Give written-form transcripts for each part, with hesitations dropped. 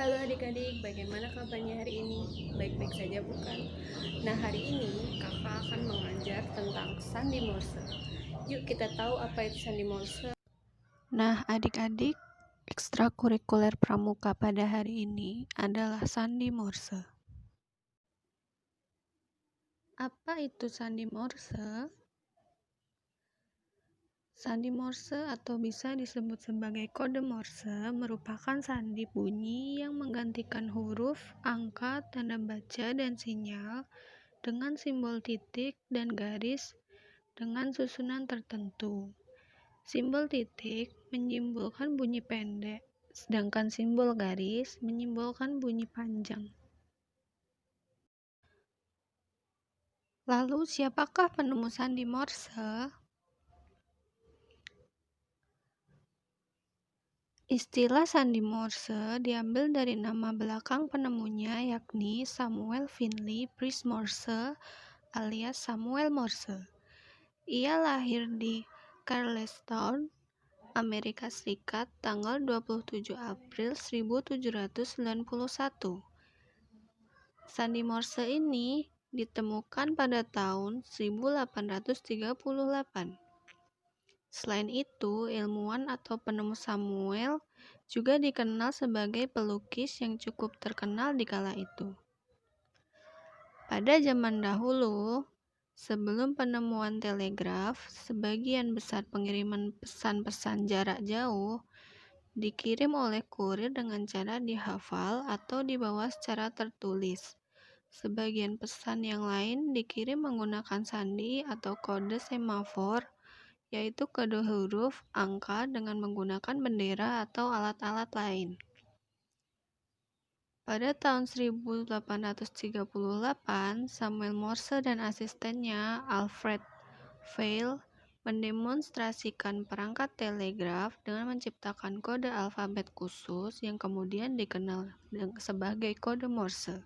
Halo adik-adik, bagaimana kabarnya hari ini? Baik-baik saja bukan? Nah, hari ini kakak akan mengajar tentang sandi Morse. Yuk kita tahu apa itu sandi Morse. Nah, adik-adik, ekstrakurikuler pramuka pada hari ini adalah sandi Morse. Apa itu sandi Morse? Sandi Morse atau bisa disebut sebagai kode Morse merupakan sandi bunyi yang menggantikan huruf, angka, tanda baca, dan sinyal dengan simbol titik dan garis dengan susunan tertentu. Simbol titik menyimbolkan bunyi pendek, sedangkan simbol garis menyimbolkan bunyi panjang. Lalu, siapakah penemu sandi Morse? Istilah sandi Morse diambil dari nama belakang penemunya, yakni Samuel Finley Price Morse alias Samuel Morse. Ia lahir di Charlestown, Amerika Serikat tanggal 27 April 1791. Sandi Morse ini ditemukan pada tahun 1838. Selain itu, ilmuwan atau penemu Samuel juga dikenal sebagai pelukis yang cukup terkenal di kala itu. Pada zaman dahulu, sebelum penemuan telegraf, sebagian besar pengiriman pesan-pesan jarak jauh dikirim oleh kurir dengan cara dihafal atau dibawa secara tertulis. Sebagian pesan yang lain dikirim menggunakan sandi atau kode semafor, yaitu kode huruf, angka dengan menggunakan bendera atau alat-alat lain. Pada tahun 1838, Samuel Morse dan asistennya Alfred Vail mendemonstrasikan perangkat telegraf dengan menciptakan kode alfabet khusus yang kemudian dikenal sebagai kode Morse.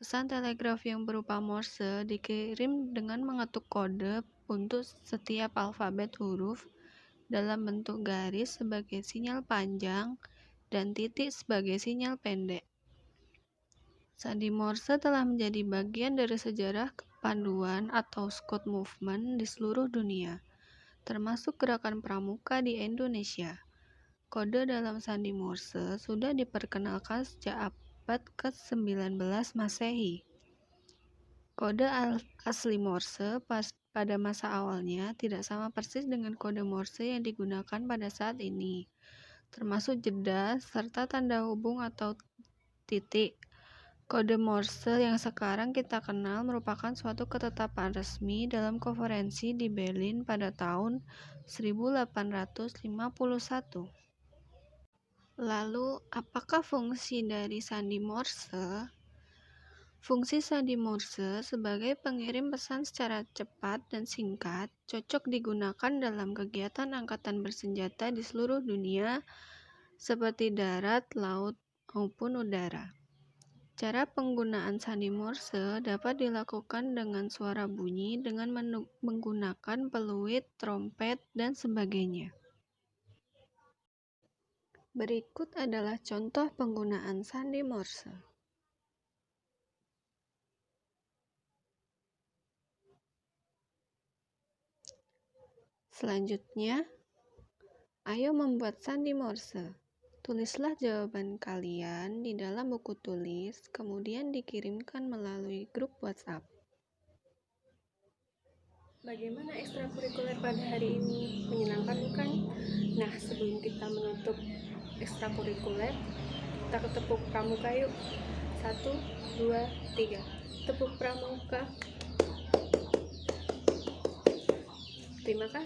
Pesan telegraf yang berupa Morse dikirim dengan mengetuk kode untuk setiap alfabet huruf dalam bentuk garis sebagai sinyal panjang dan titik sebagai sinyal pendek. Sandi Morse telah menjadi bagian dari sejarah kepanduan atau Scout Movement di seluruh dunia, termasuk gerakan pramuka di Indonesia. Kode dalam sandi Morse sudah diperkenalkan sejak abad ke-19 Masehi. Kode asli Morse pada masa awalnya tidak sama persis dengan kode Morse yang digunakan pada saat ini, termasuk jeda serta tanda hubung atau titik. Kode Morse yang sekarang kita kenal merupakan suatu ketetapan resmi dalam konferensi di Berlin pada tahun 1851. Lalu, apakah fungsi dari sandi Morse? Fungsi sandi Morse sebagai pengirim pesan secara cepat dan singkat cocok digunakan dalam kegiatan angkatan bersenjata di seluruh dunia seperti darat, laut, maupun udara. Cara penggunaan sandi Morse dapat dilakukan dengan suara bunyi dengan menggunakan peluit, trompet, dan sebagainya. Berikut adalah contoh penggunaan sandi Morse. Selanjutnya, ayo membuat sandi Morse. Tulislah jawaban kalian di dalam buku tulis, kemudian dikirimkan melalui grup WhatsApp. Bagaimana ekstrakurikuler pada hari ini? Menyenangkan bukan? Nah, sebelum kita menutup ekstrakurikuler, kita ke tepuk pramuka yuk. 1, 2, 3. Tepuk pramuka. Terima kasih.